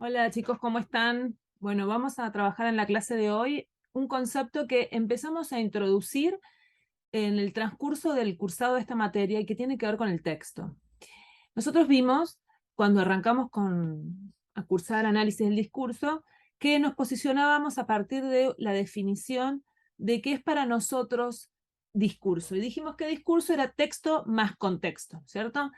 Hola chicos, ¿cómo están? Bueno, vamos a trabajar en la clase de hoy un concepto que empezamos a introducir en el transcurso del cursado de esta materia y que tiene que ver con el texto. Nosotros vimos, cuando arrancamos a cursar análisis del discurso, que nos posicionábamos a partir de la definición de qué es para nosotros discurso. Y dijimos que discurso era texto más contexto, ¿cierto?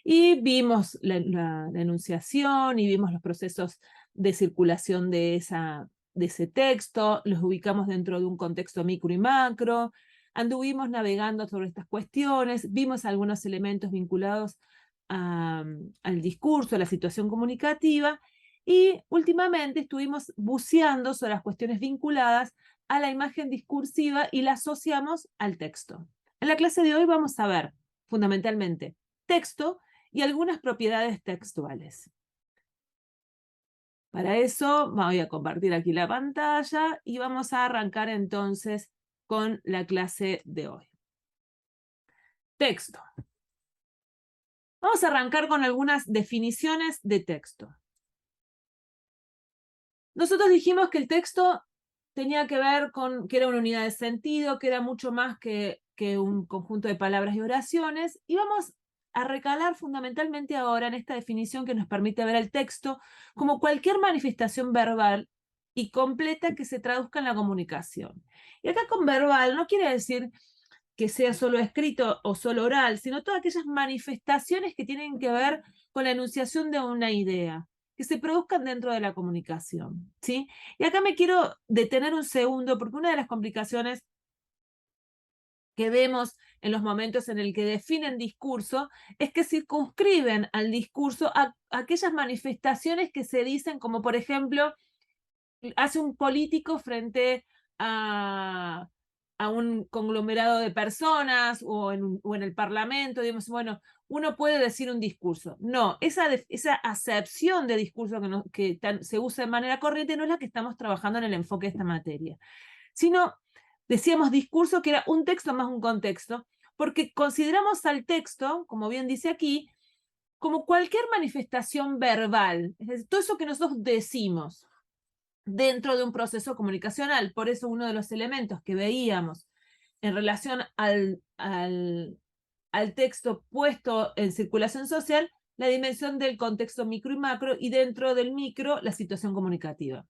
Y vimos la enunciación y vimos los procesos de circulación de ese texto, los ubicamos dentro de un contexto micro y macro, anduvimos navegando sobre estas cuestiones, vimos algunos elementos vinculados al discurso, a la situación comunicativa, y últimamente estuvimos buceando sobre las cuestiones vinculadas a la imagen discursiva y la asociamos al texto. En la clase de hoy vamos a ver fundamentalmente texto y algunas propiedades textuales. Para eso voy a compartir aquí la pantalla y vamos a arrancar entonces con la clase de hoy. Texto. Vamos a arrancar con algunas definiciones de texto. Nosotros dijimos que el texto tenía que ver con que era una unidad de sentido, que era mucho más que un conjunto de palabras y oraciones, y vamos a recalar fundamentalmente ahora en esta definición que nos permite ver el texto como cualquier manifestación verbal y completa que se traduzca en la comunicación. Y acá con verbal no quiere decir que sea solo escrito o solo oral, sino todas aquellas manifestaciones que tienen que ver con la enunciación de una idea, que se produzcan dentro de la comunicación, ¿sí? Y acá me quiero detener un segundo, porque una de las complicaciones que vemos en los momentos en el que definen discurso es que circunscriben al discurso a aquellas manifestaciones que se dicen, como por ejemplo, hace un político frente a, a un conglomerado de personas o en el Parlamento, digamos, bueno, uno puede decir un discurso. No, esa acepción de discurso se usa de manera corriente no es la que estamos trabajando en el enfoque de esta materia, sino decíamos discurso que era un texto más un contexto, porque consideramos al texto, como bien dice aquí, como cualquier manifestación verbal, es decir, todo eso que nosotros decimos dentro de un proceso comunicacional. Por eso uno de los elementos que veíamos en relación al texto puesto en circulación social, la dimensión del contexto micro y macro, y dentro del micro, la situación comunicativa.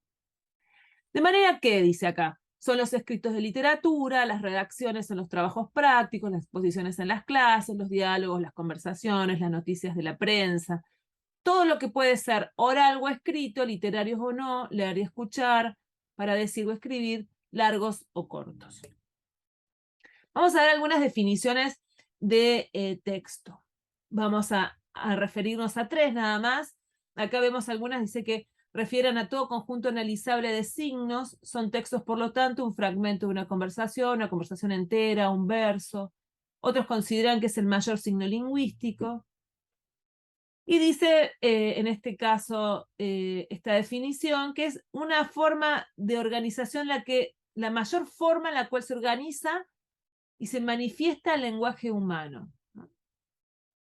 De manera que, dice acá, son los escritos de literatura, las redacciones en los trabajos prácticos, las exposiciones en las clases, los diálogos, las conversaciones, las noticias de la prensa, todo lo que puede ser oral o escrito, literarios o no, leer y escuchar, para decir o escribir, largos o cortos. Vamos a ver algunas definiciones de texto. Vamos a referirnos a tres nada más. Acá vemos algunas, dice que refieren a todo conjunto analizable de signos, son textos, por lo tanto, un fragmento de una conversación entera, un verso. Otros consideran que es el mayor signo lingüístico. Y dice, en este caso, esta definición, que es una forma de organización, la mayor forma en la cual se organiza y se manifiesta el lenguaje humano, ¿no?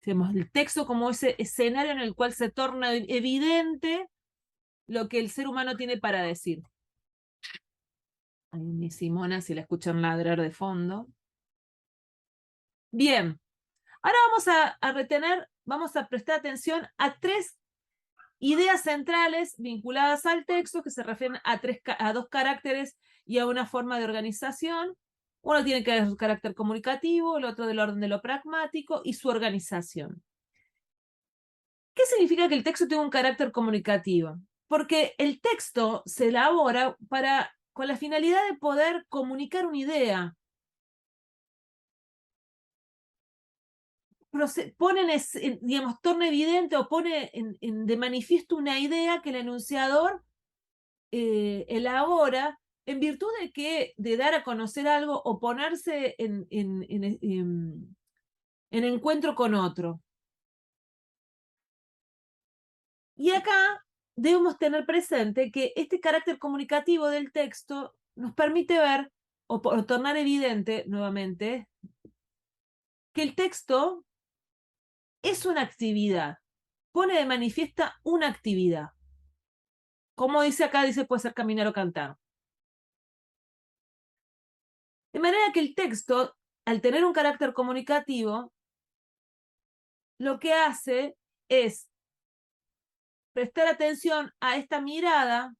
Digamos, el texto como ese escenario en el cual se torna evidente lo que el ser humano tiene para decir. Ahí mi Simona, si la escuchan ladrar de fondo. Bien, ahora vamos a prestar atención a tres ideas centrales vinculadas al texto que se refieren a dos caracteres y a una forma de organización. Uno tiene que ver su carácter comunicativo, el otro del orden de lo pragmático y su organización. ¿Qué significa que el texto tenga un carácter comunicativo? Porque el texto se elabora con la finalidad de poder comunicar una idea. Digamos, torna evidente o pone de manifiesto una idea que el enunciador elabora en virtud de dar a conocer algo o ponerse en encuentro con otro. Y acá debemos tener presente que este carácter comunicativo del texto nos permite ver o tornar evidente nuevamente que el texto es una actividad, pone de manifiesta una actividad. Como dice acá, dice puede ser caminar o cantar. De manera que el texto, al tener un carácter comunicativo, lo que hace es prestar atención a esta mirada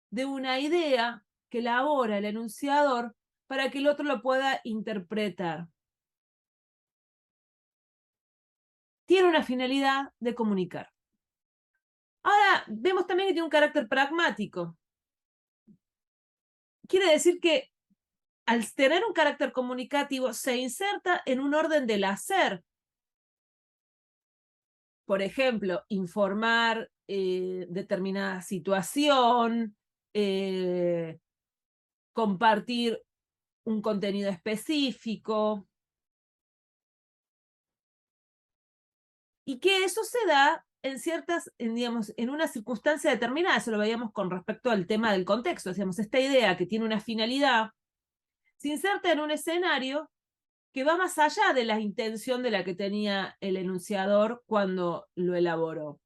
de una idea que elabora el enunciador para que el otro lo pueda interpretar. Tiene una finalidad de comunicar. Ahora, vemos también que tiene un carácter pragmático. Quiere decir que al tener un carácter comunicativo se inserta en un orden del hacer. Por ejemplo, informar determinada situación, compartir un contenido específico, y que eso se da en ciertas, digamos, en una circunstancia determinada. Eso lo veíamos con respecto al tema del contexto. Decíamos, esta idea que tiene una finalidad se inserta en un escenario que va más allá de la intención de la que tenía el enunciador cuando lo elaboró.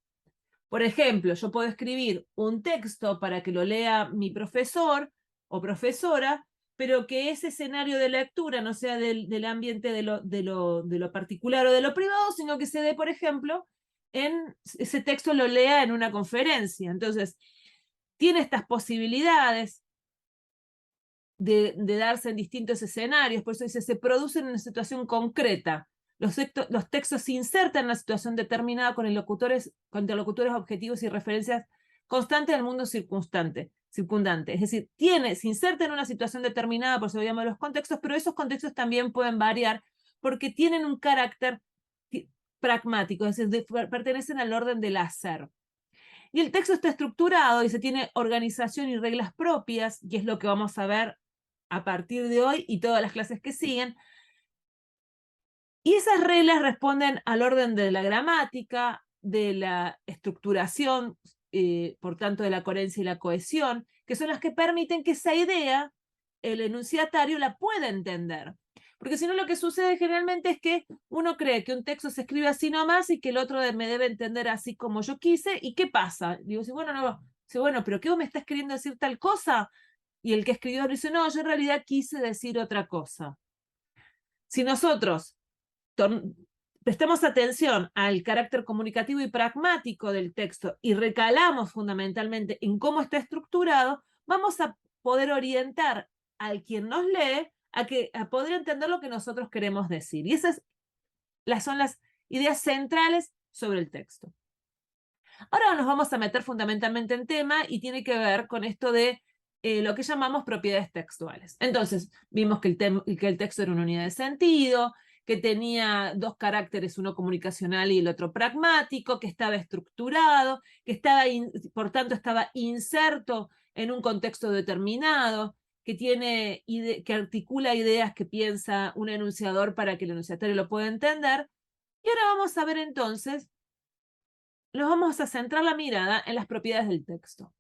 Por ejemplo, yo puedo escribir un texto para que lo lea mi profesor o profesora, pero que ese escenario de lectura no sea del ambiente de lo particular o de lo privado, sino que se dé, por ejemplo, ese texto lo lea en una conferencia. Entonces, tiene estas posibilidades de darse en distintos escenarios, por eso dice, se producen en una situación concreta. Los textos se insertan en una situación determinada con interlocutores objetivos y referencias constantes del mundo circundante. Es decir, se inserta en una situación determinada, por eso lo llamo los contextos, pero esos contextos también pueden variar porque tienen un carácter pragmático, es decir, pertenecen al orden del hacer. Y el texto está estructurado y se tiene organización y reglas propias, y es lo que vamos a ver a partir de hoy y todas las clases que siguen. Y esas reglas responden al orden de la gramática, de la estructuración, por tanto de la coherencia y la cohesión, que son las que permiten que esa idea, el enunciatario la pueda entender. Porque si no, lo que sucede generalmente es que uno cree que un texto se escribe así nomás y que el otro me debe entender así como yo quise. ¿Y qué pasa? Digo, bueno, no, bueno, pero ¿qué vos me estás queriendo decir tal cosa? Y el que escribió dice, no, yo en realidad quise decir otra cosa. Si nosotros prestamos atención al carácter comunicativo y pragmático del texto y recalamos fundamentalmente en cómo está estructurado, vamos a poder orientar al quien nos lee a poder entender lo que nosotros queremos decir. Y esas son las ideas centrales sobre el texto. Ahora nos vamos a meter fundamentalmente en tema y tiene que ver con esto de lo que llamamos propiedades textuales. Entonces, vimos que el texto era una unidad de sentido, que tenía dos caracteres, uno comunicacional y el otro pragmático, que estaba estructurado, por tanto estaba inserto en un contexto determinado, que articula ideas que piensa un enunciador para que el enunciatario lo pueda entender. Y ahora vamos a ver entonces, nos vamos a centrar la mirada en las propiedades del texto.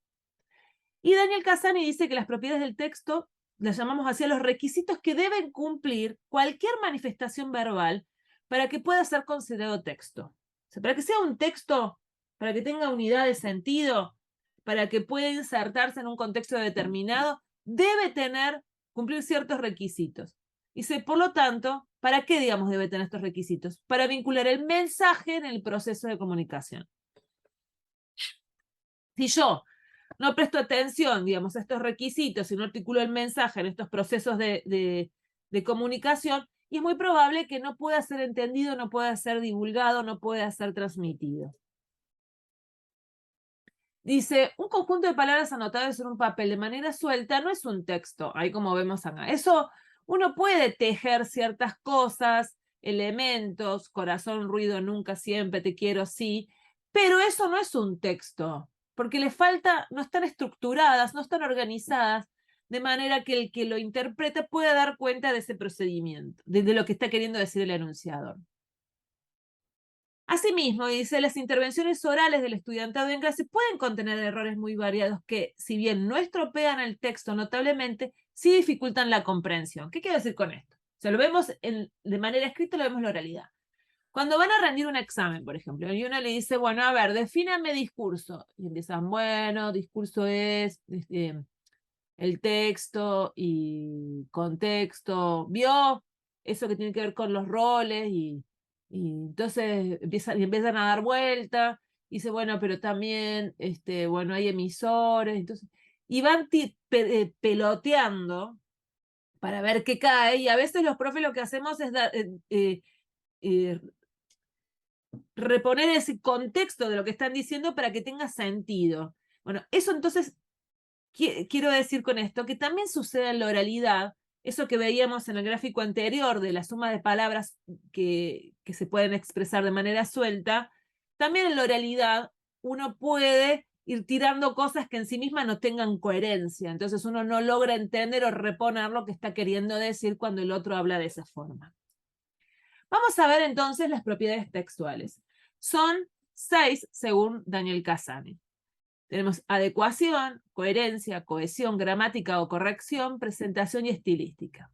Y Daniel Cassani dice que las propiedades del texto las llamamos así a los requisitos que deben cumplir cualquier manifestación verbal para que pueda ser considerado texto. O sea, para que sea un texto, para que tenga unidad de sentido, para que pueda insertarse en un contexto determinado, debe cumplir ciertos requisitos. Dice, por lo tanto, ¿para qué, digamos, debe tener estos requisitos? Para vincular el mensaje en el proceso de comunicación. Si yo no presto atención, digamos, a estos requisitos, si no articulo el mensaje en estos procesos de comunicación, y es muy probable que no pueda ser entendido, no pueda ser divulgado, no pueda ser transmitido. Dice, un conjunto de palabras anotadas en un papel de manera suelta no es un texto, ahí como vemos acá. Eso, uno puede tejer ciertas cosas, elementos, corazón, ruido, nunca, siempre, te quiero, sí, pero eso no es un texto, porque le falta, no están estructuradas, no están organizadas, de manera que el que lo interpreta pueda dar cuenta de ese procedimiento, de lo que está queriendo decir el enunciador. Asimismo, dice, las intervenciones orales del estudiantado en clase pueden contener errores muy variados que, si bien no estropean el texto notablemente, sí dificultan la comprensión. ¿Qué quiero decir con esto? O sea, lo vemos de manera escrita, lo vemos en la oralidad. Cuando van a rendir un examen, por ejemplo, y uno le dice, bueno, a ver, defíname discurso. Y empiezan, bueno, discurso es el texto y contexto. ¿Vio? Eso que tiene que ver con los roles y entonces empiezan a dar vuelta. Y dice, bueno, pero también, bueno, hay emisores. Entonces, y van peloteando para ver qué cae. Y a veces los profes lo que hacemos es eh, reponer ese contexto de lo que están diciendo para que tenga sentido. Bueno, eso entonces quiero decir con esto que también sucede en la oralidad, eso que veíamos en el gráfico anterior de la suma de palabras que se pueden expresar de manera suelta, también en la oralidad uno puede ir tirando cosas que en sí mismas no tengan coherencia, entonces uno no logra entender o reponer lo que está queriendo decir cuando el otro habla de esa forma. Vamos a ver entonces las propiedades textuales. Son 6 según Daniel Cassani. Tenemos adecuación, coherencia, cohesión, gramática o corrección, presentación y estilística.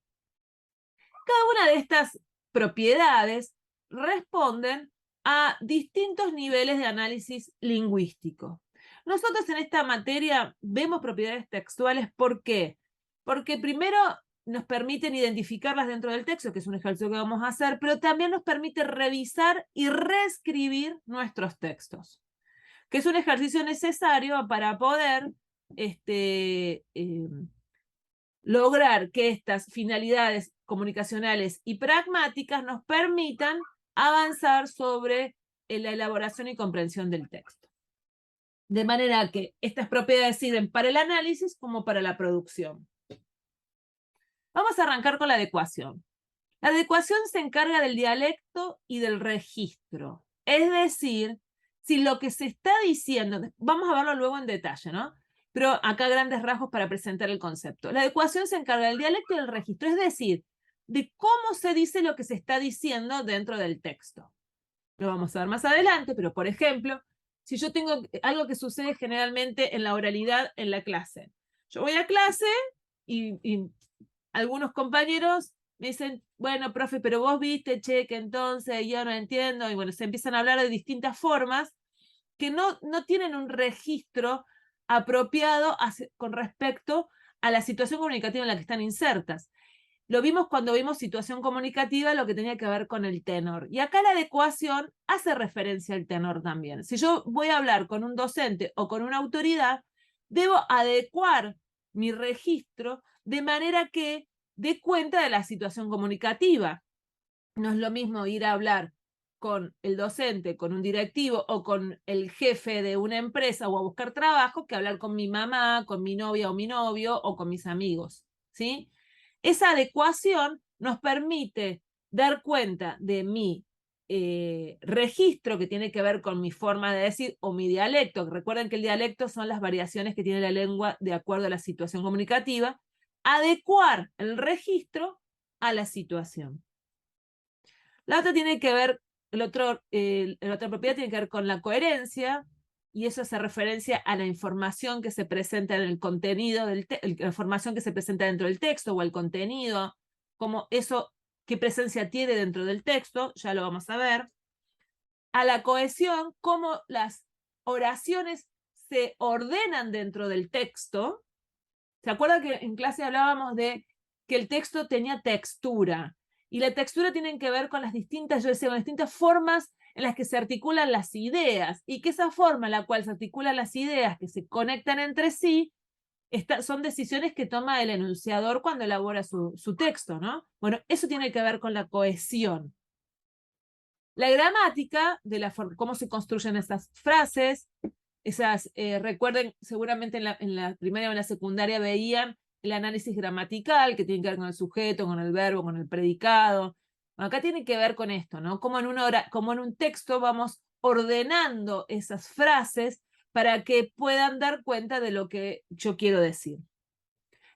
Cada una de estas propiedades responden a distintos niveles de análisis lingüístico. Nosotros en esta materia vemos propiedades textuales, ¿por qué? Porque primero nos permiten identificarlas dentro del texto, que es un ejercicio que vamos a hacer, pero también nos permite revisar y reescribir nuestros textos, que es un ejercicio necesario para poder lograr que estas finalidades comunicacionales y pragmáticas nos permitan avanzar sobre la elaboración y comprensión del texto. De manera que estas propiedades sirven para el análisis como para la producción. Vamos a arrancar con la adecuación. La adecuación se encarga del dialecto y del registro. Es decir, si lo que se está diciendo, vamos a verlo luego en detalle, ¿no? Pero acá grandes rasgos para presentar el concepto. La adecuación se encarga del dialecto y del registro, es decir, de cómo se dice lo que se está diciendo dentro del texto. Lo vamos a ver más adelante, pero por ejemplo, si yo tengo algo que sucede generalmente en la oralidad en la clase. Yo voy a clase y algunos compañeros me dicen, bueno, profe, pero vos viste, che, que entonces yo no entiendo, y bueno, se empiezan a hablar de distintas formas que no tienen un registro apropiado con respecto a la situación comunicativa en la que están insertas. Lo vimos cuando vimos situación comunicativa, lo que tenía que ver con el tenor. Y acá la adecuación hace referencia al tenor también. Si yo voy a hablar con un docente o con una autoridad, debo adecuar mi registro de manera que dé cuenta de la situación comunicativa. No es lo mismo ir a hablar con el docente, con un directivo o con el jefe de una empresa o a buscar trabajo que hablar con mi mamá, con mi novia o mi novio o con mis amigos, ¿sí? Esa adecuación nos permite dar cuenta de mi registro que tiene que ver con mi forma de decir o mi dialecto. Recuerden que el dialecto son las variaciones que tiene la lengua de acuerdo a la situación comunicativa. Adecuar el registro a la situación. La otra tiene que ver, la otra propiedad tiene que ver con la coherencia, y eso hace referencia a la información que se presenta en el contenido la información que se presenta dentro del texto o el contenido, como eso, qué presencia tiene dentro del texto, ya lo vamos a ver. A la cohesión, cómo las oraciones se ordenan dentro del texto. ¿Se acuerdan que en clase hablábamos de que el texto tenía textura? Y la textura tiene que ver con las distintas, yo decía, con las distintas formas en las que se articulan las ideas, y que esa forma en la cual se articulan las ideas, que se conectan entre sí, son decisiones que toma el enunciador cuando elabora su texto, ¿no? Bueno, eso tiene que ver con la cohesión. La gramática, cómo se construyen esas frases, recuerden, seguramente en la primaria o en la secundaria veían el análisis gramatical, que tiene que ver con el sujeto, con el verbo, con el predicado. Bueno, acá tiene que ver con esto, ¿no? Como en un texto vamos ordenando esas frases para que puedan dar cuenta de lo que yo quiero decir.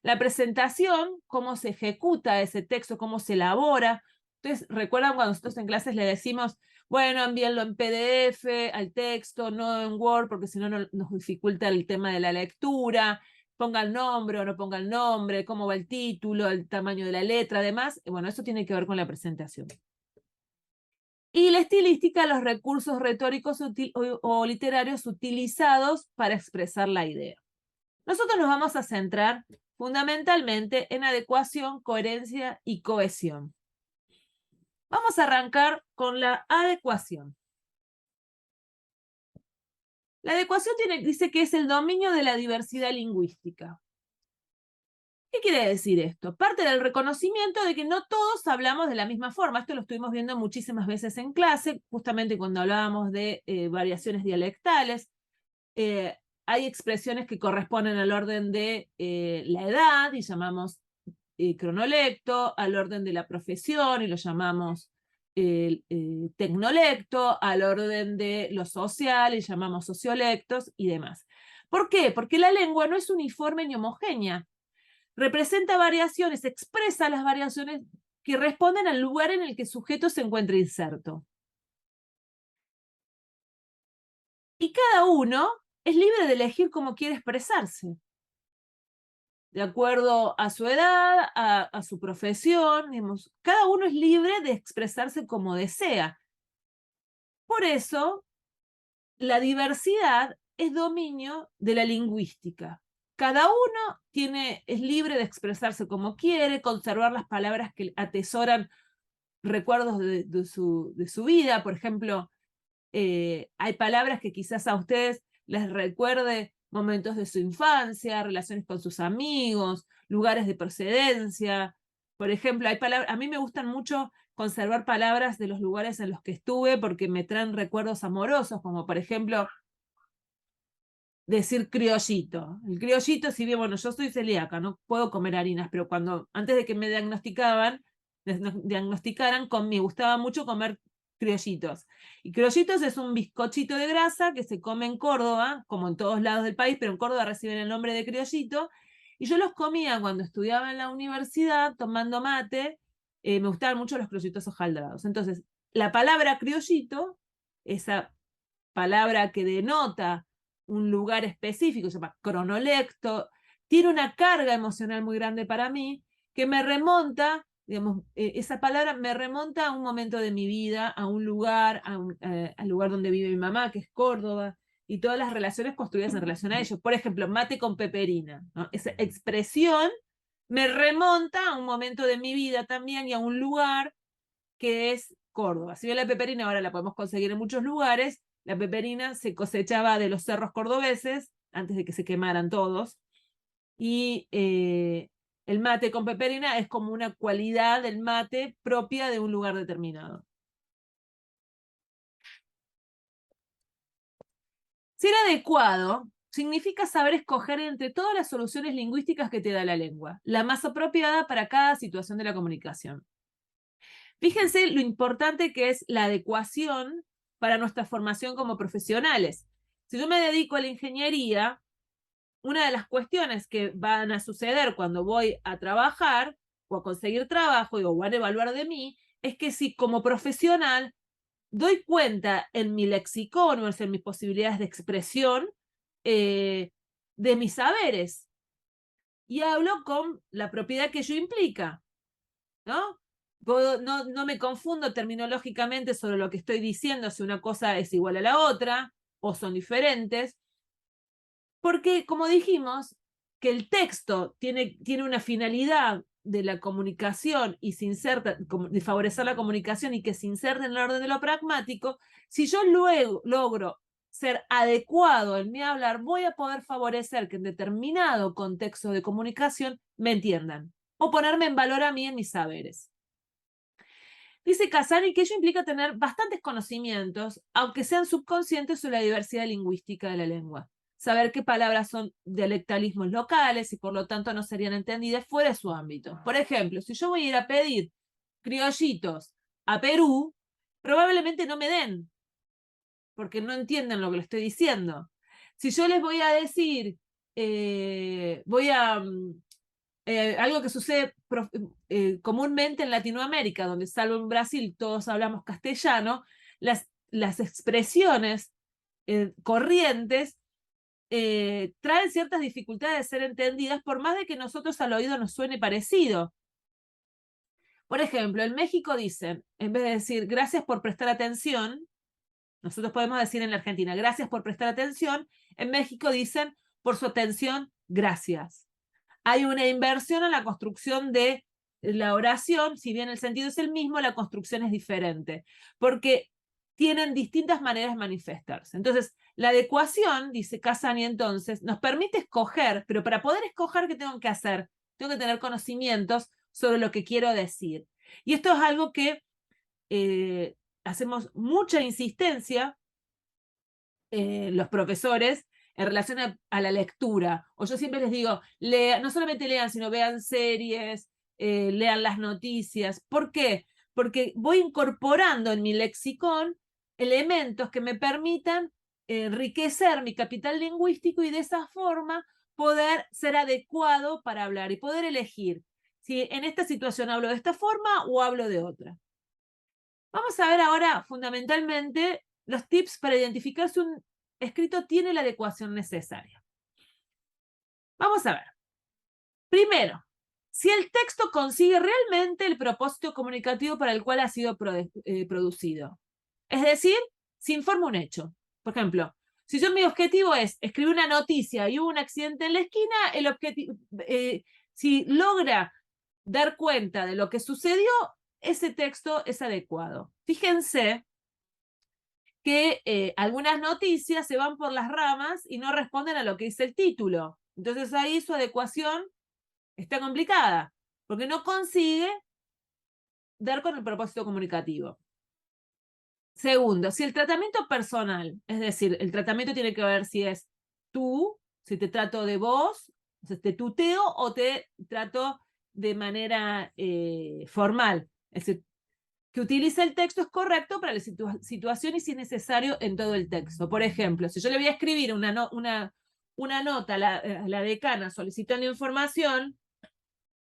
La presentación, cómo se ejecuta ese texto, cómo se elabora. Entonces, recuerdan cuando nosotros en clases le decimos, bueno, envíenlo en PDF al texto, no en Word, porque si no nos dificulta el tema de la lectura, ponga el nombre o no ponga el nombre, cómo va el título, el tamaño de la letra, además. Bueno, eso tiene que ver con la presentación. Y la estilística, los recursos retóricos o literarios utilizados para expresar la idea. Nosotros nos vamos a centrar fundamentalmente en adecuación, coherencia y cohesión. Vamos a arrancar con la adecuación. La adecuación dice que es el dominio de la diversidad lingüística. ¿Qué quiere decir esto? Parte del reconocimiento de que no todos hablamos de la misma forma. Esto lo estuvimos viendo muchísimas veces en clase, justamente cuando hablábamos de variaciones dialectales. Hay expresiones que corresponden al orden de la edad y llamamos cronolecto, al orden de la profesión y lo llamamos tecnolecto, al orden de lo social y llamamos sociolectos y demás. ¿Por qué? Porque la lengua no es uniforme ni homogénea. Representa variaciones, expresa las variaciones que responden al lugar en el que el sujeto se encuentra inserto. Y cada uno es libre de elegir cómo quiere expresarse, de acuerdo a su edad, a su profesión, digamos, cada uno es libre de expresarse como desea. Por eso, la diversidad es dominio de la lingüística. Cada uno es libre de expresarse como quiere, conservar las palabras que atesoran recuerdos de su vida. Por ejemplo, hay palabras que quizás a ustedes les recuerde momentos de su infancia, relaciones con sus amigos, lugares de procedencia. Por ejemplo, hay palabras, a mí me gustan mucho conservar palabras de los lugares en los que estuve porque me traen recuerdos amorosos, como por ejemplo decir criollito. El criollito, si bien, bueno, yo soy celíaca, no puedo comer harinas, pero antes de que me diagnosticaran, me gustaba mucho comer criollitos. Y criollitos es un bizcochito de grasa que se come en Córdoba, como en todos lados del país, pero en Córdoba reciben el nombre de criollito. Y yo los comía cuando estudiaba en la universidad, tomando mate. Me gustaban mucho los criollitos hojaldrados. Entonces, la palabra criollito, esa palabra que denota un lugar específico, se llama cronolecto, tiene una carga emocional muy grande para mí que me remonta, digamos, esa palabra me remonta a un momento de mi vida, a un lugar, al lugar donde vive mi mamá, que es Córdoba, y todas las relaciones construidas en relación a ello. Por ejemplo, mate con peperina, ¿no? Esa expresión me remonta a un momento de mi vida también y a un lugar que es Córdoba. Si bien la peperina ahora la podemos conseguir en muchos lugares, la peperina se cosechaba de los cerros cordobeses, antes de que se quemaran todos, y el mate con peperina es como una cualidad del mate propia de un lugar determinado. Ser adecuado significa saber escoger entre todas las soluciones lingüísticas que te da la lengua, la más apropiada para cada situación de la comunicación. Fíjense lo importante que es la adecuación para nuestra formación como profesionales. Si yo me dedico a la ingeniería, una de las cuestiones que van a suceder cuando voy a trabajar o a conseguir trabajo o van a evaluar de mí es que si como profesional doy cuenta en mi lexicón o en mis posibilidades de expresión de mis saberes y hablo con la propiedad que ello implica, ¿no? No me confundo terminológicamente sobre lo que estoy diciendo, si una cosa es igual a la otra o son diferentes, porque como dijimos, que el texto tiene una finalidad de la comunicación y se inserta, de favorecer la comunicación y que se inserta en el orden de lo pragmático, si yo luego logro ser adecuado en mi hablar, voy a poder favorecer que en determinado contexto de comunicación me entiendan o ponerme en valor a mí en mis saberes. Dice Casani que ello implica tener bastantes conocimientos, aunque sean subconscientes, sobre la diversidad lingüística de la lengua. Saber qué palabras son dialectalismos locales y por lo tanto no serían entendidas fuera de su ámbito. Por ejemplo, si yo voy a ir a pedir criollitos a Perú, probablemente no me den, porque no entienden lo que le estoy diciendo. Si yo les voy a decir, algo que sucede comúnmente en Latinoamérica, donde salvo en Brasil todos hablamos castellano, las expresiones corrientes traen ciertas dificultades de ser entendidas, por más de que nosotros al oído nos suene parecido. Por ejemplo, en México dicen, en vez de decir gracias por prestar atención, nosotros podemos decir en la Argentina, gracias por prestar atención, en México dicen, por su atención, gracias. Hay una inversión en la construcción de la oración, si bien el sentido es el mismo, la construcción es diferente, porque tienen distintas maneras de manifestarse. Entonces, la adecuación, dice Casani entonces, nos permite escoger, pero para poder escoger, ¿qué tengo que hacer? Tengo que tener conocimientos sobre lo que quiero decir. Y esto es algo que hacemos mucha insistencia los profesores en relación a la lectura. O yo siempre les digo, no solamente lean, sino vean series, lean las noticias. ¿Por qué? Porque voy incorporando en mi lexicón elementos que me permitan enriquecer mi capital lingüístico y de esa forma poder ser adecuado para hablar y poder elegir si en esta situación hablo de esta forma o hablo de otra. Vamos a ver ahora fundamentalmente los tips para identificar si un escrito tiene la adecuación necesaria. Vamos a ver. Primero, si el texto consigue realmente el propósito comunicativo para el cual ha sido producido. Es decir, si informa un hecho. Por ejemplo, si mi objetivo es escribir una noticia y hubo un accidente en la esquina, el objetivo, si logra dar cuenta de lo que sucedió, ese texto es adecuado. Fíjense que algunas noticias se van por las ramas y no responden a lo que dice el título. Entonces ahí su adecuación está complicada, porque no consigue dar con el propósito comunicativo. Segundo, si el tratamiento personal, es decir, el tratamiento tiene que ver si es tú, si te trato de vos, si te tuteo o te trato de manera formal. Es decir, que utilice el texto es correcto para la situación y si es necesario en todo el texto. Por ejemplo, si yo le voy a escribir una nota a la decana solicitando información,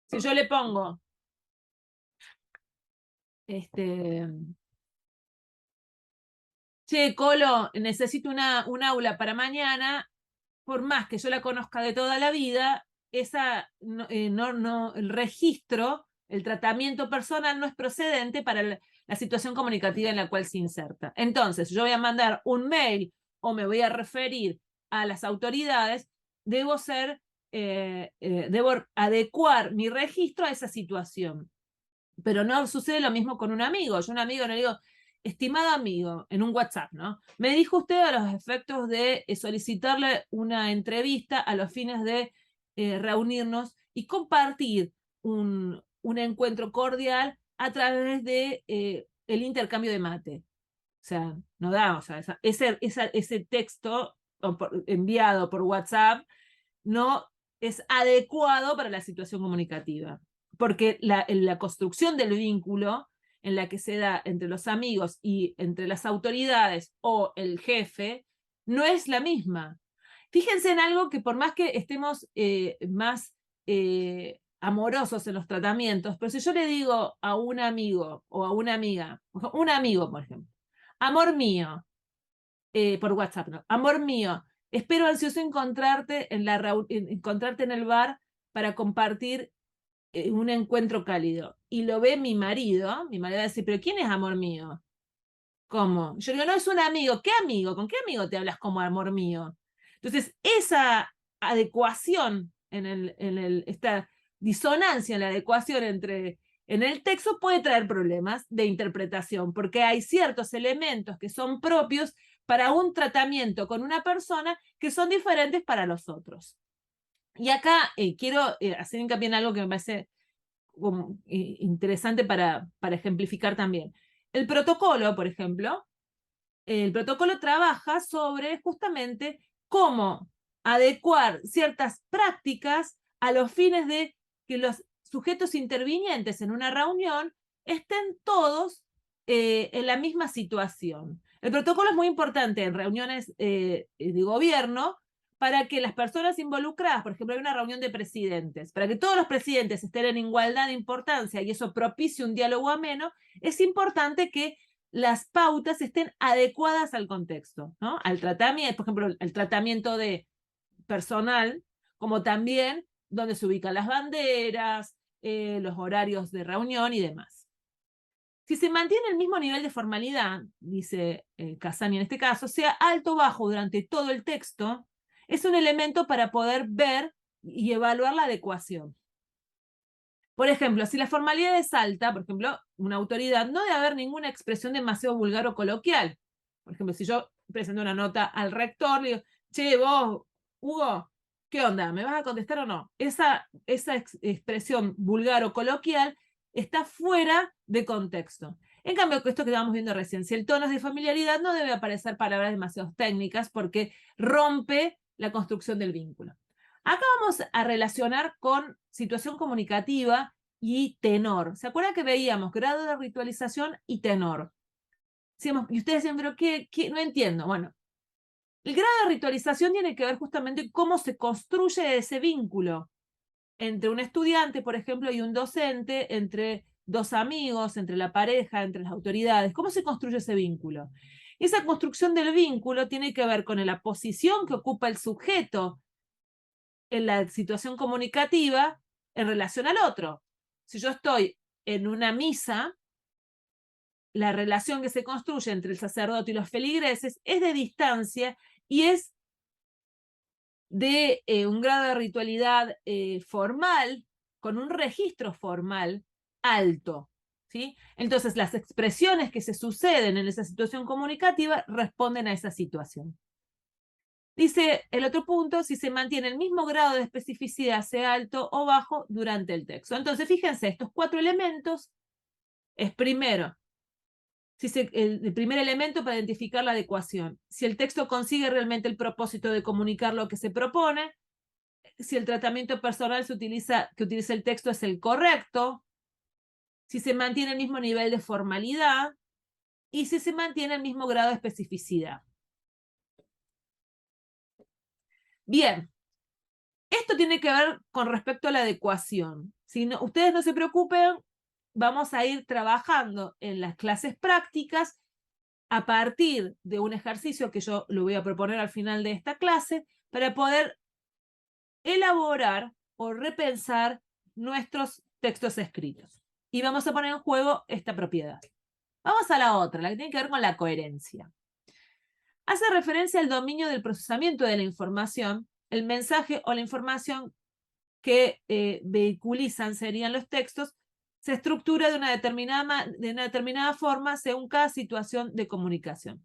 si yo le pongo che, Colo, necesito un aula para mañana, por más que yo la conozca de toda la vida, el registro, el tratamiento personal no es procedente para la situación comunicativa en la cual se inserta. Entonces, yo voy a mandar un mail o me voy a referir a las autoridades, debo adecuar mi registro a esa situación. Pero no sucede lo mismo con un amigo. Yo a un amigo le digo, estimado amigo, en un WhatsApp, ¿no? Me dijo usted a los efectos de solicitarle una entrevista a los fines de reunirnos y compartir un encuentro cordial a través de el intercambio de mate. O sea, no da, o sea, ese texto enviado por WhatsApp no es adecuado para la situación comunicativa, porque la construcción del vínculo en la que se da entre los amigos y entre las autoridades o el jefe no es la misma. Fíjense en algo que por más que estemos más amorosos en los tratamientos, pero si yo le digo a un amigo o a una amiga, un amigo, por ejemplo, amor mío, por WhatsApp, ¿no? Amor mío, espero ansioso encontrarte encontrarte en el bar para compartir un encuentro cálido. Y lo ve mi marido va a decir, pero ¿quién es amor mío? ¿Cómo? Yo digo, no, es un amigo. ¿Qué amigo? ¿Con qué amigo te hablas como amor mío? Entonces, esa adecuación esta disonancia en la adecuación en el texto puede traer problemas de interpretación, porque hay ciertos elementos que son propios para un tratamiento con una persona que son diferentes para los otros. Y acá quiero hacer hincapié en algo que me parece interesante para ejemplificar también. El protocolo, por ejemplo, el protocolo trabaja sobre justamente cómo adecuar ciertas prácticas a los fines de que los sujetos intervinientes en una reunión estén todos en la misma situación. El protocolo es muy importante en reuniones de gobierno para que las personas involucradas, por ejemplo, hay una reunión de presidentes, para que todos los presidentes estén en igualdad de importancia y eso propicie un diálogo ameno, es importante que las pautas estén adecuadas al contexto, ¿no? Al tratamiento, por ejemplo, el tratamiento de personal, como también donde se ubican las banderas, los horarios de reunión y demás. Si se mantiene el mismo nivel de formalidad, dice Cassani en este caso, sea alto o bajo durante todo el texto, es un elemento para poder ver y evaluar la adecuación. Por ejemplo, si la formalidad es alta, por ejemplo, una autoridad, no debe haber ninguna expresión demasiado vulgar o coloquial. Por ejemplo, si yo presento una nota al rector, le digo, che, vos, Hugo, ¿qué onda? ¿Me vas a contestar o no? Esa expresión vulgar o coloquial está fuera de contexto. En cambio, esto que estábamos viendo recién, si el tono es de familiaridad, no debe aparecer palabras demasiado técnicas porque rompe la construcción del vínculo. Acá vamos a relacionar con situación comunicativa y tenor. ¿Se acuerdan que veíamos grado de ritualización y tenor? Y ustedes decían, pero ¿qué? No entiendo. Bueno, el grado de ritualización tiene que ver justamente cómo se construye ese vínculo entre un estudiante, por ejemplo, y un docente, entre dos amigos, entre la pareja, entre las autoridades. ¿Cómo se construye ese vínculo? Esa construcción del vínculo tiene que ver con la posición que ocupa el sujeto en la situación comunicativa en relación al otro. Si yo estoy en una misa, la relación que se construye entre el sacerdote y los feligreses es de distancia y es de un grado de ritualidad formal, con un registro formal alto. ¿Sí? Entonces, las expresiones que se suceden en esa situación comunicativa responden a esa situación. Dice el otro punto, si se mantiene el mismo grado de especificidad, sea alto o bajo, durante el texto. Entonces, fíjense, estos 4 elementos es primero, el primer elemento para identificar la adecuación. Si el texto consigue realmente el propósito de comunicar lo que se propone, si el tratamiento personal que utiliza el texto es el correcto, si se mantiene el mismo nivel de formalidad y si se mantiene el mismo grado de especificidad. Bien, esto tiene que ver con respecto a la adecuación. Si no, ustedes no se preocupen, vamos a ir trabajando en las clases prácticas a partir de un ejercicio que yo lo voy a proponer al final de esta clase para poder elaborar o repensar nuestros textos escritos. Y vamos a poner en juego esta propiedad. Vamos a la otra, la que tiene que ver con la coherencia. Hace referencia al dominio del procesamiento de la información, el mensaje o la información que vehiculizan serían los textos, se estructura de una determinada forma según cada situación de comunicación.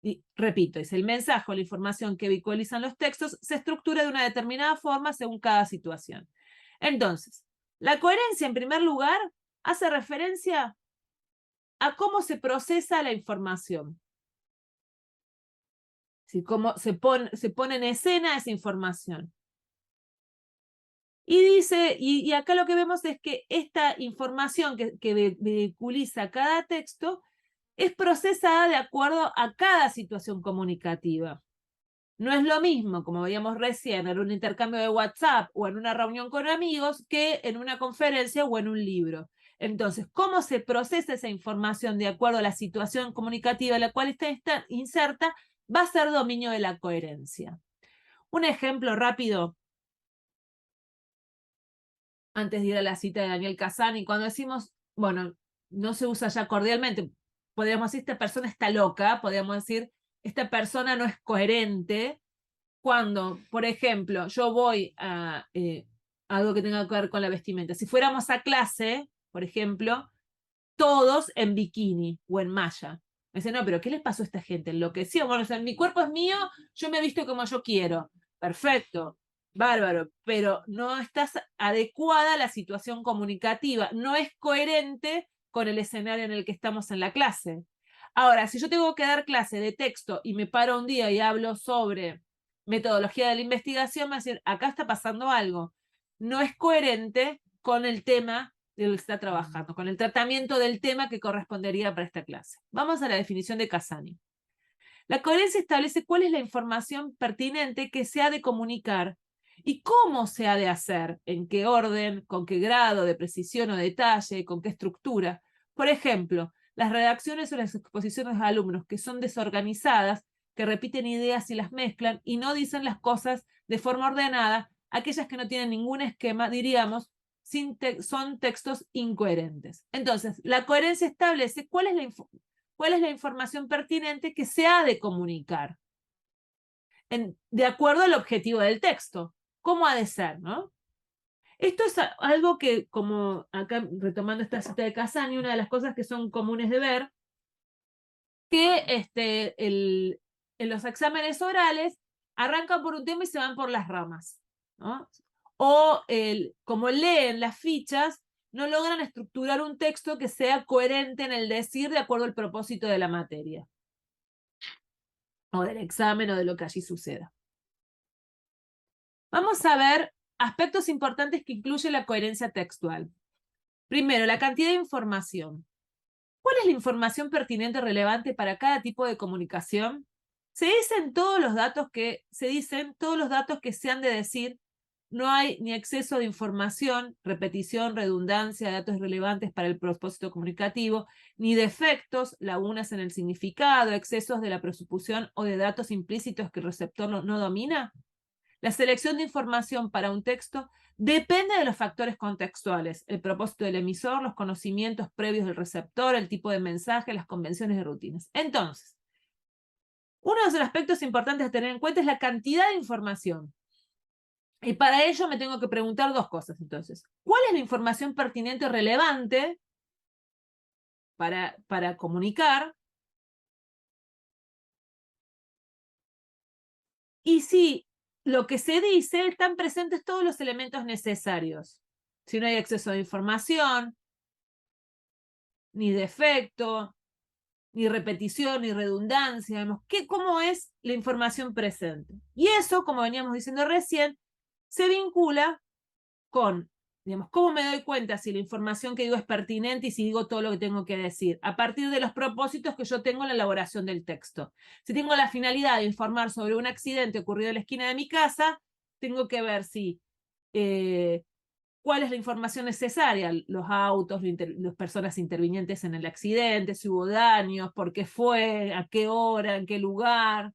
Y repito, es el mensaje o la información que vehiculizan los textos se estructura de una determinada forma según cada situación. Entonces, la coherencia, en primer lugar, hace referencia a cómo se procesa la información. ¿Sí? Cómo se pone en escena esa información. Y dice, y acá lo que vemos es que esta información que vehiculiza cada texto es procesada de acuerdo a cada situación comunicativa. No es lo mismo, como veíamos recién, en un intercambio de WhatsApp o en una reunión con amigos que en una conferencia o en un libro. Entonces, ¿cómo se procesa esa información de acuerdo a la situación comunicativa en la cual está inserta? Va a ser dominio de la coherencia. Un ejemplo rápido, antes de ir a la cita de Daniel Cassani, cuando decimos, bueno, no se usa ya cordialmente, podríamos decir, esta persona está loca, podríamos decir, esta persona no es coherente, cuando, por ejemplo, yo voy a algo que tenga que ver con la vestimenta. Si fuéramos a clase, por ejemplo, todos en bikini o en malla. Me dicen, no, pero ¿qué les pasó a esta gente? ¿Enloqueció? Bueno, o sea, mi cuerpo es mío, yo me he visto como yo quiero. Perfecto, bárbaro, pero no estás adecuada a la situación comunicativa, no es coherente con el escenario en el que estamos en la clase. Ahora, si yo tengo que dar clase de texto y me paro un día y hablo sobre metodología de la investigación, me va a decir, acá está pasando algo. No es coherente con el tema de lo que está trabajando, con el tratamiento del tema que correspondería para esta clase. Vamos a la definición de Cassani. La coherencia establece cuál es la información pertinente que se ha de comunicar y cómo se ha de hacer, en qué orden, con qué grado de precisión o detalle, con qué estructura. Por ejemplo, las redacciones o las exposiciones de alumnos que son desorganizadas, que repiten ideas y las mezclan y no dicen las cosas de forma ordenada, Aquellas que no tienen ningún esquema, diríamos, son textos incoherentes. Entonces, la coherencia establece cuál es la información pertinente que se ha de comunicar de acuerdo al objetivo del texto. ¿Cómo ha de ser, no? Esto es algo que, como acá retomando esta cita de Casani, una de las cosas que son comunes de ver, que en los exámenes orales arrancan por un tema y se van por las ramas, ¿no? O como leen las fichas, no logran estructurar un texto que sea coherente en el decir de acuerdo al propósito de la materia, o del examen, o de lo que allí suceda. Vamos a ver aspectos importantes que incluye la coherencia textual. Primero, la cantidad de información. ¿Cuál es la información pertinente o relevante para cada tipo de comunicación? Se dicen todos los datos que se han de decir. No hay ni exceso de información, repetición, redundancia, datos relevantes para el propósito comunicativo, ni defectos, lagunas en el significado, excesos de la presuposición o de datos implícitos que el receptor no domina. La selección de información para un texto depende de los factores contextuales, el propósito del emisor, los conocimientos previos del receptor, el tipo de mensaje, las convenciones de rutinas. Entonces, uno de los aspectos importantes a tener en cuenta es la cantidad de información. Y para ello me tengo que preguntar dos cosas, entonces. ¿Cuál es la información pertinente o relevante para comunicar? Y si lo que se dice están presentes todos los elementos necesarios. Si no hay exceso de información, ni defecto, ni repetición, ni redundancia. ¿Cómo es la información presente? Y eso, como veníamos diciendo recién, se vincula con, digamos, ¿cómo me doy cuenta si la información que digo es pertinente y si digo todo lo que tengo que decir? A partir de los propósitos que yo tengo en la elaboración del texto. Si tengo la finalidad de informar sobre un accidente ocurrido en la esquina de mi casa, tengo que ver si cuál es la información necesaria, los autos, las personas intervinientes en el accidente, si hubo daños, por qué fue, a qué hora, en qué lugar.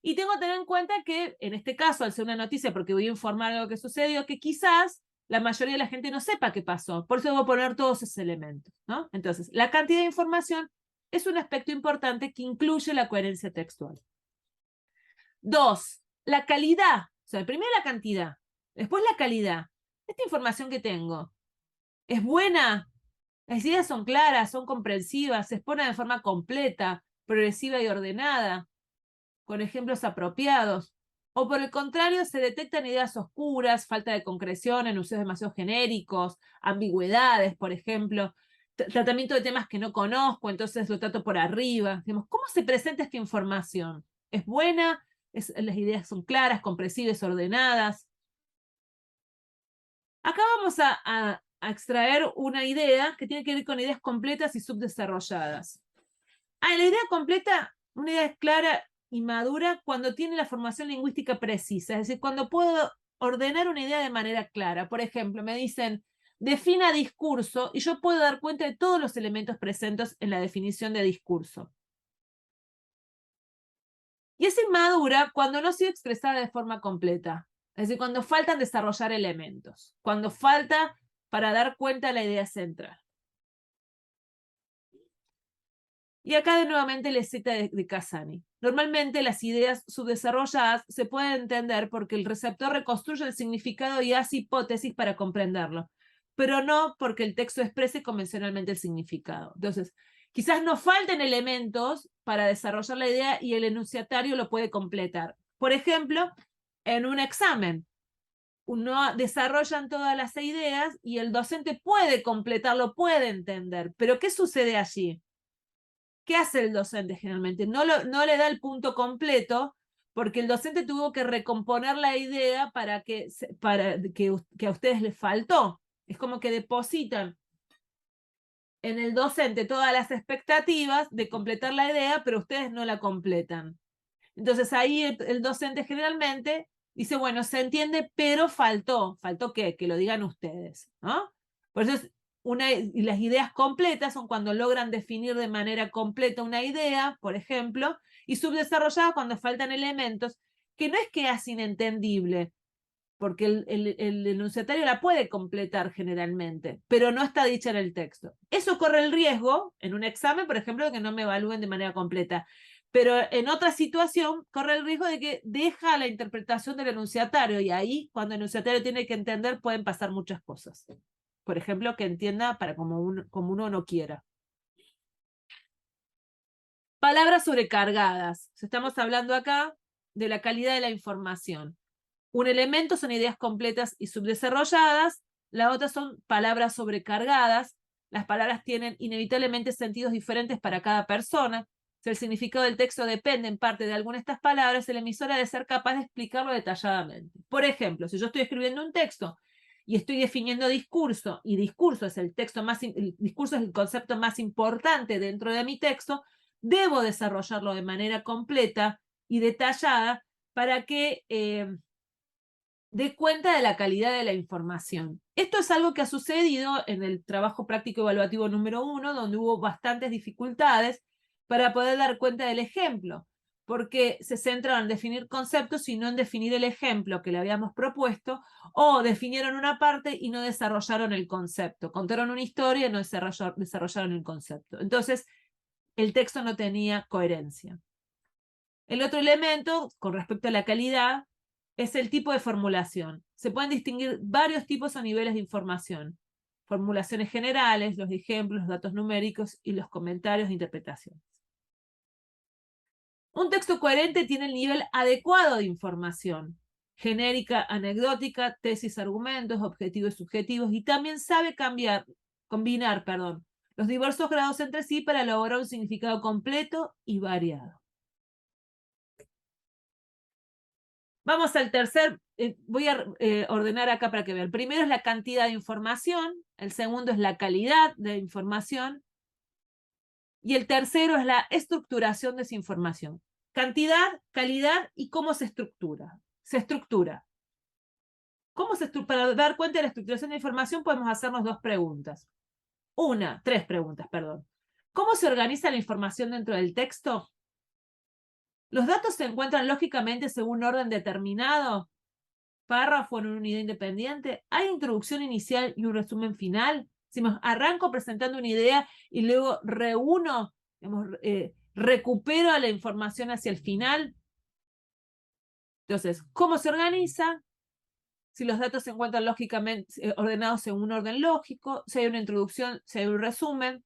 Y tengo que tener en cuenta que, en este caso, al ser una noticia, porque voy a informar de lo que sucedió, que quizás la mayoría de la gente no sepa qué pasó. Por eso debo poner todos esos elementos, ¿no? Entonces, la cantidad de información es un aspecto importante que incluye la coherencia textual. Dos, la calidad. O sea, primero la cantidad, después la calidad. Esta información que tengo, ¿es buena? Las ideas son claras, son comprensivas, se exponen de forma completa, progresiva y ordenada, con ejemplos apropiados. O por el contrario, se detectan ideas oscuras, falta de concreción, enunciados demasiado genéricos, ambigüedades, por ejemplo, tratamiento de temas que no conozco, entonces lo trato por arriba. Digamos, ¿cómo se presenta esta información? ¿Es buena? ¿Las ideas son claras, comprensivas, ordenadas? Acá vamos a extraer una idea que tiene que ver con ideas completas y subdesarrolladas. La idea completa, una idea es clara y madura cuando tiene la formación lingüística precisa, es decir, cuando puedo ordenar una idea de manera clara. Por ejemplo, me dicen, defina discurso, y yo puedo dar cuenta de todos los elementos presentes en la definición de discurso. Y es inmadura cuando no ha sido expresada de forma completa. Es decir, cuando faltan desarrollar elementos, cuando falta para dar cuenta de la idea central. Y acá nuevamente la cita de Casani. Normalmente las ideas subdesarrolladas se pueden entender porque el receptor reconstruye el significado y hace hipótesis para comprenderlo, pero no porque el texto exprese convencionalmente el significado. Entonces, quizás nos falten elementos para desarrollar la idea y el enunciatario lo puede completar. Por ejemplo, en un examen, uno desarrollan todas las ideas y el docente puede completarlo, puede entender, pero ¿qué sucede allí? ¿Qué hace el docente generalmente? No le da el punto completo porque el docente tuvo que recomponer la idea para que a ustedes les faltó. Es como que depositan en el docente todas las expectativas de completar la idea, pero ustedes no la completan. Entonces ahí el docente generalmente dice, bueno, se entiende, pero faltó. ¿Faltó qué? Que lo digan ustedes, ¿no? Por eso y las ideas completas son cuando logran definir de manera completa una idea, por ejemplo, y subdesarrollada cuando faltan elementos, que no es que es inentendible, porque el enunciatario la puede completar generalmente, pero no está dicha en el texto. Eso corre el riesgo, en un examen, por ejemplo, de que no me evalúen de manera completa, pero en otra situación corre el riesgo de que deja la interpretación del enunciatario, y ahí, cuando el enunciatario tiene que entender, pueden pasar muchas cosas. Por ejemplo, que entienda para como uno no quiera. Palabras sobrecargadas. Estamos hablando acá de la calidad de la información. Un elemento son ideas completas y subdesarrolladas, la otra son palabras sobrecargadas. Las palabras tienen inevitablemente sentidos diferentes para cada persona. Si el significado del texto depende en parte de alguna de estas palabras, el emisor ha de ser capaz de explicarlo detalladamente. Por ejemplo, si yo estoy escribiendo un texto y estoy definiendo discurso, y discurso es el discurso es el concepto más importante dentro de mi texto, debo desarrollarlo de manera completa y detallada para que dé cuenta de la calidad de la información. Esto es algo que ha sucedido en el trabajo práctico evaluativo número 1, donde hubo bastantes dificultades para poder dar cuenta del ejemplo, porque se centraron en definir conceptos y no en definir el ejemplo que le habíamos propuesto, o definieron una parte y no desarrollaron el concepto, contaron una historia y no desarrollaron el concepto. Entonces, el texto no tenía coherencia. El otro elemento, con respecto a la calidad, es el tipo de formulación. Se pueden distinguir varios tipos o niveles de información. Formulaciones generales, los ejemplos, los datos numéricos y los comentarios de interpretación. Un texto coherente tiene el nivel adecuado de información. Genérica, anecdótica, tesis, argumentos, objetivos y subjetivos, y también sabe combinar los diversos grados entre sí para lograr un significado completo y variado. Vamos al tercer, voy a ordenar acá para que vean. El primero es la cantidad de información, el segundo es la calidad de información, y el tercero es la estructuración de esa información. Cantidad, calidad y cómo se estructura. Se estructura. Para dar cuenta de la estructuración de información podemos hacernos tres preguntas, perdón. ¿Cómo se organiza la información dentro del texto? ¿Los datos se encuentran lógicamente según un orden determinado? ¿Párrafo en una unidad independiente? ¿Hay introducción inicial y un resumen final? Decimos, arranco presentando una idea y luego reúno, recupero la información hacia el final. Entonces, ¿cómo se organiza? Si los datos se encuentran lógicamente ordenados según un orden lógico, si hay una introducción, si hay un resumen.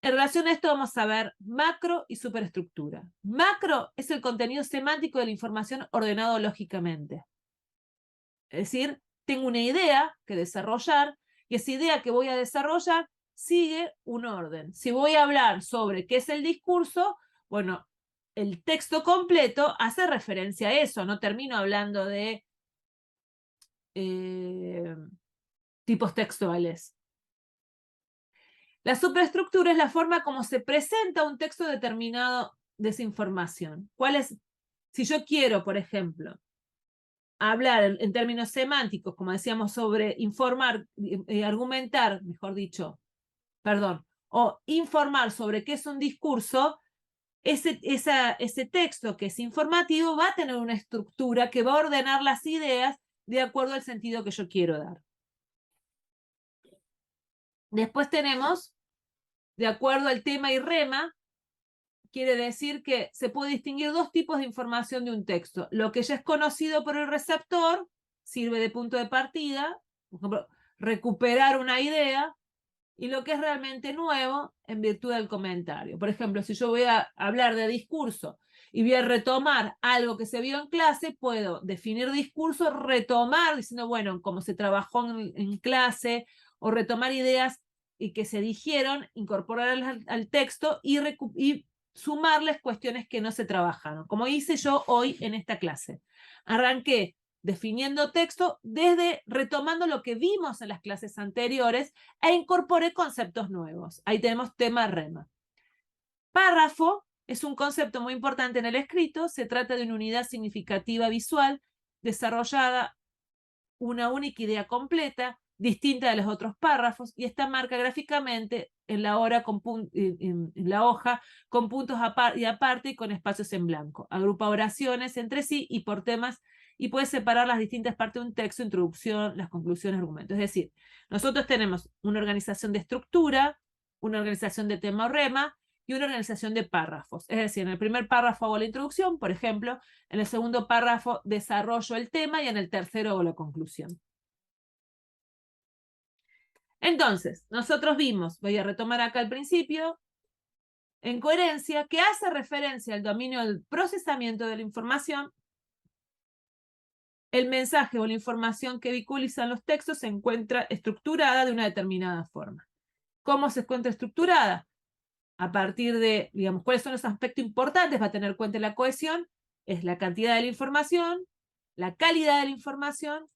En relación a esto vamos a ver macro y superestructura. Macro es el contenido semántico de la información ordenado lógicamente. Es decir, tengo una idea que desarrollar y esa idea que voy a desarrollar sigue un orden. Si voy a hablar sobre qué es el discurso, bueno, el texto completo hace referencia a eso. No termino hablando de tipos textuales. La superestructura es la forma como se presenta un texto determinado de esa información. Si yo quiero, por ejemplo, hablar en términos semánticos, como decíamos, sobre informar, argumentar, mejor dicho, o informar sobre qué es un discurso, ese texto que es informativo va a tener una estructura que va a ordenar las ideas de acuerdo al sentido que yo quiero dar. Después tenemos, de acuerdo al tema y rema, quiere decir que se puede distinguir dos tipos de información de un texto. Lo que ya es conocido por el receptor sirve de punto de partida, por ejemplo, recuperar una idea, y lo que es realmente nuevo en virtud del comentario. Por ejemplo, si yo voy a hablar de discurso y voy a retomar algo que se vio en clase, puedo definir discurso, retomar, diciendo, bueno, como se trabajó en clase, o retomar ideas y que se dijeron, incorporarlas al texto y sumarles cuestiones que no se trabajaron, como hice yo hoy en esta clase. Arranqué definiendo texto desde retomando lo que vimos en las clases anteriores e incorporé conceptos nuevos. Ahí tenemos tema rema. Párrafo es un concepto muy importante en el escrito. Se trata de una unidad significativa visual desarrollada una única idea completa, distinta de los otros párrafos, y está marcada gráficamente en la hoja con puntos y aparte y con espacios en blanco. Agrupa oraciones entre sí y por temas y puede separar las distintas partes de un texto, introducción, las conclusiones, argumentos. Es decir, nosotros tenemos una organización de estructura, una organización de tema o rema y una organización de párrafos. Es decir, en el primer párrafo hago la introducción, por ejemplo, en el segundo párrafo desarrollo el tema y en el tercero hago la conclusión. Entonces, nosotros vimos, voy a retomar acá al principio, en coherencia, que hace referencia al dominio del procesamiento de la información. El mensaje o la información que vehiculizan los textos se encuentra estructurada de una determinada forma. ¿Cómo se encuentra estructurada? A partir de, digamos, cuáles son los aspectos importantes, va a tener en cuenta la cohesión, es la cantidad de la información, la calidad de la información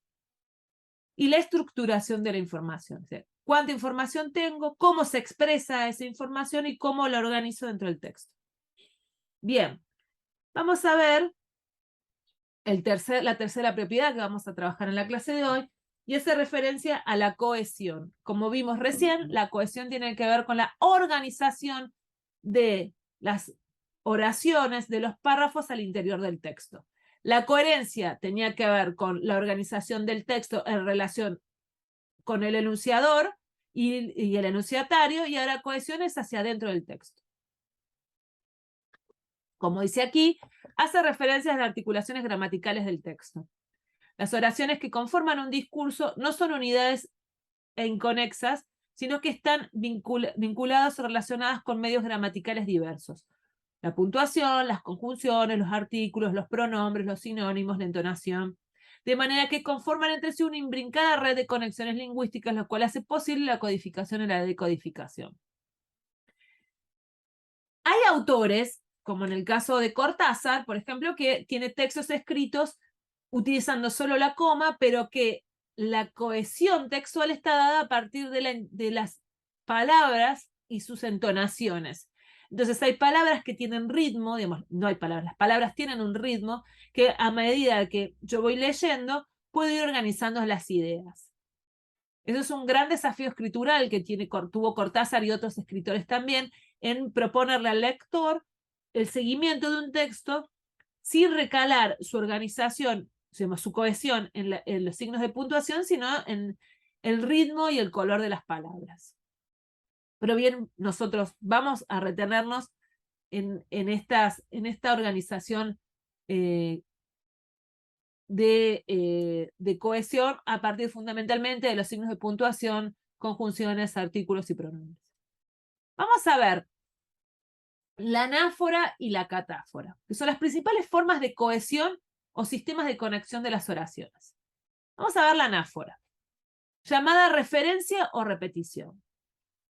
y la estructuración de la información. O sea, cuánta información tengo, cómo se expresa esa información y cómo la organizo dentro del texto. Bien, vamos a ver la tercera propiedad que vamos a trabajar en la clase de hoy, y hace referencia a la cohesión. Como vimos recién, la cohesión tiene que ver con la organización de las oraciones, de los párrafos al interior del texto. La coherencia tenía que ver con la organización del texto en relación con el enunciador y el enunciatario, y ahora cohesión es hacia adentro del texto. Como dice aquí, hace referencia a las articulaciones gramaticales del texto. Las oraciones que conforman un discurso no son unidades inconexas, sino que están vinculadas o relacionadas con medios gramaticales diversos. La puntuación, las conjunciones, los artículos, los pronombres, los sinónimos, la entonación, de manera que conforman entre sí una imbrincada red de conexiones lingüísticas, lo cual hace posible la codificación y la decodificación. Hay autores, como en el caso de Cortázar, por ejemplo, que tiene textos escritos utilizando solo la coma, pero que la cohesión textual está dada a partir de las palabras y sus entonaciones. Entonces hay palabras que tienen ritmo, digamos, no hay palabras, las palabras tienen un ritmo que a medida que yo voy leyendo, puedo ir organizando las ideas. Eso es un gran desafío escritural que tuvo Cortázar y otros escritores también, en proponerle al lector el seguimiento de un texto sin recalar su organización, su cohesión en los signos de puntuación, sino en el ritmo y el color de las palabras. Pero bien, nosotros vamos a retenernos en esta organización de cohesión a partir fundamentalmente de los signos de puntuación, conjunciones, artículos y pronombres. Vamos a ver la anáfora y la catáfora, que son las principales formas de cohesión o sistemas de conexión de las oraciones. Vamos a ver la anáfora, llamada referencia o repetición.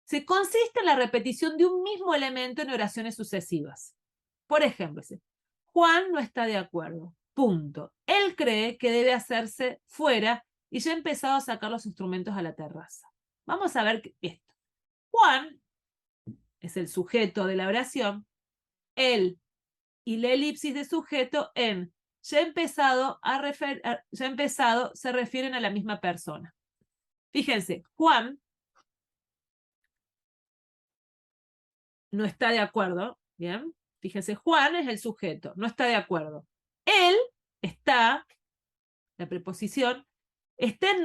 Se consiste en la repetición de un mismo elemento en oraciones sucesivas. Por ejemplo, Juan no está de acuerdo. Punto. Él cree que debe hacerse fuera y ya ha empezado a sacar los instrumentos a la terraza. Vamos a ver esto. Juan es el sujeto de la oración. Él y la elipsis de sujeto en ya ha empezado se refieren a la misma persona. Fíjense, Juan no está de acuerdo, ¿bien? Fíjense, Juan es el sujeto, no está de acuerdo. Él está, la preposición, está en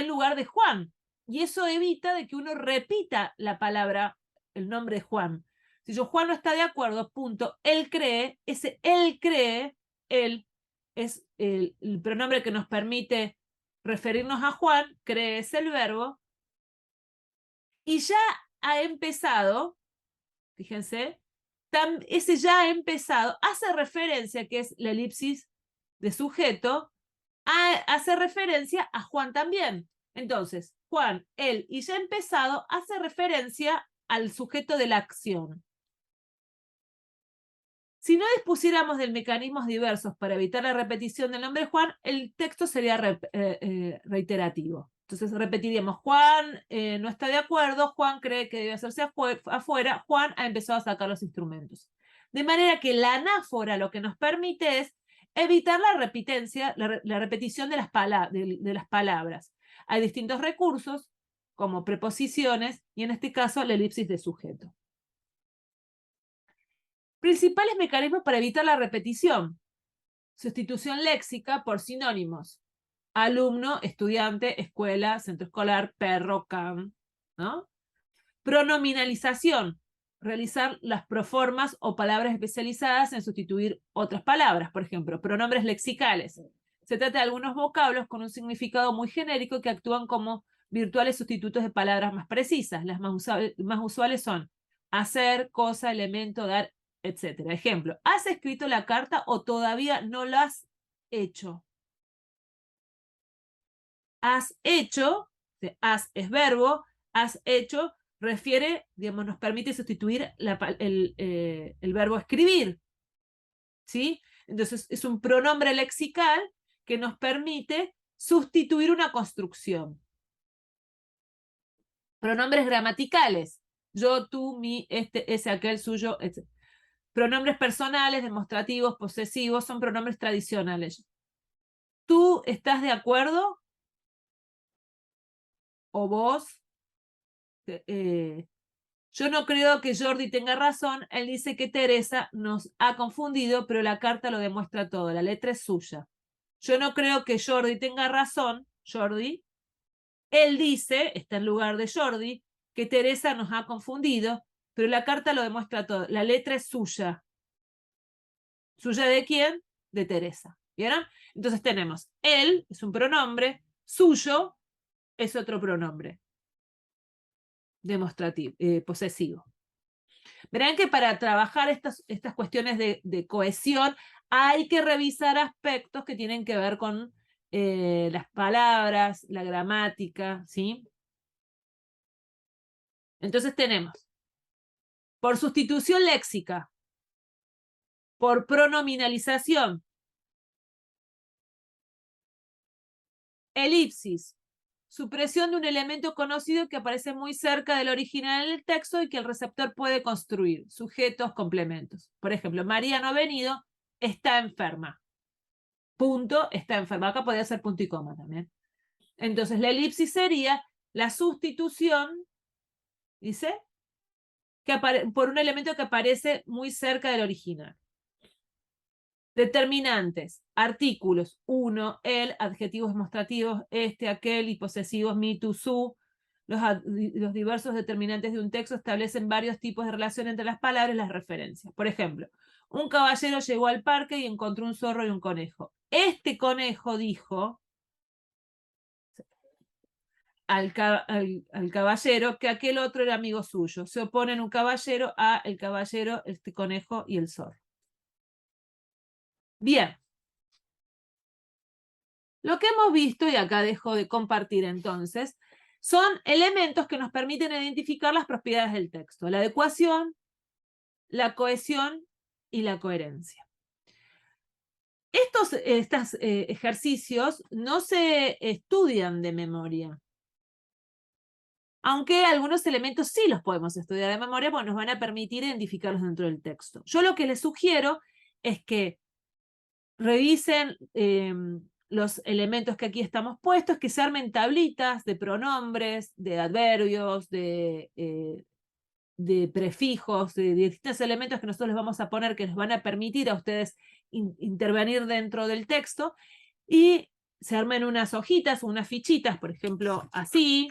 lugar de Juan. Y eso evita de que uno repita la palabra, el nombre de Juan. Si yo, Juan no está de acuerdo, punto, él cree, ese él cree, él es el pronombre que nos permite referirnos a Juan, cree es el verbo, y ya ha empezado, fíjense, ese ya ha empezado, hace referencia, que es la elipsis de sujeto, hace referencia a Juan también. Entonces, Juan, él y ya ha empezado hace referencia al sujeto de la acción. Si no dispusiéramos de mecanismos diversos para evitar la repetición del nombre Juan, el texto sería reiterativo. Entonces repetiríamos, Juan no está de acuerdo, Juan cree que debe hacerse afuera, Juan ha empezado a sacar los instrumentos. De manera que la anáfora lo que nos permite es evitar la repetición de las palabras. Hay distintos recursos, como preposiciones, y en este caso la elipsis de sujeto. Principales mecanismos para evitar la repetición. Sustitución léxica por sinónimos. Alumno, estudiante, escuela, centro escolar, perro, can, ¿no? Pronominalización. Realizar las proformas o palabras especializadas en sustituir otras palabras. Por ejemplo, pronombres lexicales. Se trata de algunos vocablos con un significado muy genérico que actúan como virtuales sustitutos de palabras más precisas. Las más usuales son hacer, cosa, elemento, dar, etc. Ejemplo, ¿has escrito la carta o todavía no la has hecho? Has hecho, has es verbo, has hecho refiere, digamos, nos permite sustituir el verbo escribir. ¿Sí? Entonces es un pronombre lexical que nos permite sustituir una construcción. Pronombres gramaticales. Yo, tú, mi, este, ese, aquel, suyo, etc. Pronombres personales, demostrativos, posesivos, son pronombres tradicionales. ¿Tú estás de acuerdo? ¿O vos? Yo no creo que Jordi tenga razón. Él dice que Teresa nos ha confundido, pero la carta lo demuestra todo. La letra es suya. Yo no creo que Jordi tenga razón, Jordi. Él dice, está en lugar de Jordi, que Teresa nos ha confundido, pero la carta lo demuestra todo. La letra es suya. ¿Suya de quién? De Teresa. ¿Vieron? Entonces tenemos él, es un pronombre, suyo es otro pronombre demostrativo, posesivo. Verán que para trabajar estas cuestiones de cohesión hay que revisar aspectos que tienen que ver con las palabras, la gramática, ¿sí? Entonces tenemos, por sustitución léxica, por pronominalización, elipsis, supresión de un elemento conocido que aparece muy cerca del original en el texto y que el receptor puede construir, sujetos, complementos. Por ejemplo, María no ha venido, está enferma. Punto, está enferma. Acá podría ser punto y coma también. Entonces, la elipsis sería la sustitución, dice, por un elemento que aparece muy cerca del original. Determinantes, artículos, uno, el, adjetivos demostrativos, este, aquel, y posesivos, mi, tu, su. Los diversos determinantes de un texto establecen varios tipos de relación entre las palabras y las referencias. Por ejemplo, un caballero llegó al parque y encontró un zorro y un conejo. Este conejo dijo al caballero que aquel otro era amigo suyo. Se oponen un caballero a el caballero, este conejo y el zorro. Bien. Lo que hemos visto, y acá dejo de compartir entonces, son elementos que nos permiten identificar las propiedades del texto: la adecuación, la cohesión y la coherencia. Estos ejercicios no se estudian de memoria, aunque algunos elementos sí los podemos estudiar de memoria porque nos van a permitir identificarlos dentro del texto. Yo lo que les sugiero es que revisen los elementos que aquí estamos puestos, que se armen tablitas de pronombres, de adverbios, de prefijos, de distintos elementos que nosotros les vamos a poner que les van a permitir a ustedes intervenir dentro del texto, y se armen unas hojitas o unas fichitas, por ejemplo, así,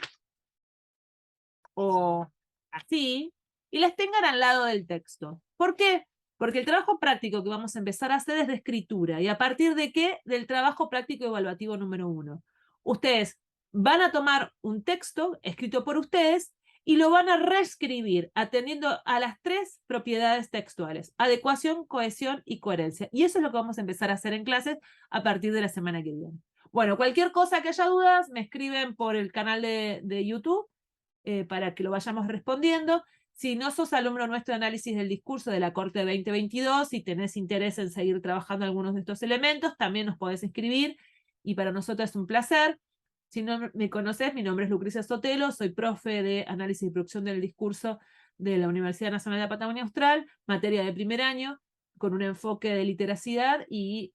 o así, y las tengan al lado del texto. ¿Por qué? Porque el trabajo práctico que vamos a empezar a hacer es de escritura. ¿Y a partir de qué? Del trabajo práctico evaluativo número 1. Ustedes van a tomar un texto escrito por ustedes y lo van a reescribir atendiendo a las 3 propiedades textuales: adecuación, cohesión y coherencia. Y eso es lo que vamos a empezar a hacer en clases a partir de la semana que viene. Bueno, cualquier cosa que haya dudas, me escriben por el canal de YouTube para que lo vayamos respondiendo. Si no sos alumno nuestro de análisis del discurso de la Corte 2022 y tenés interés en seguir trabajando algunos de estos elementos, también nos podés escribir y para nosotros es un placer. Si no me conocés, mi nombre es Lucrecia Sotelo, soy profe de análisis y producción del discurso de la Universidad Nacional de la Patagonia Austral, materia de primer año, con un enfoque de literacidad y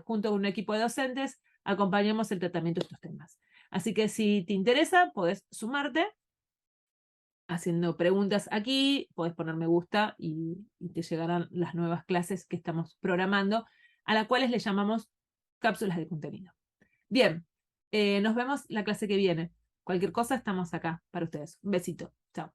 junto con un equipo de docentes acompañamos el tratamiento de estos temas. Así que si te interesa, podés sumarte haciendo preguntas aquí, podés poner me gusta y te llegarán las nuevas clases que estamos programando a las cuales le llamamos cápsulas de contenido. Bien, nos vemos la clase que viene. Cualquier cosa estamos acá para ustedes. Un besito. Chao.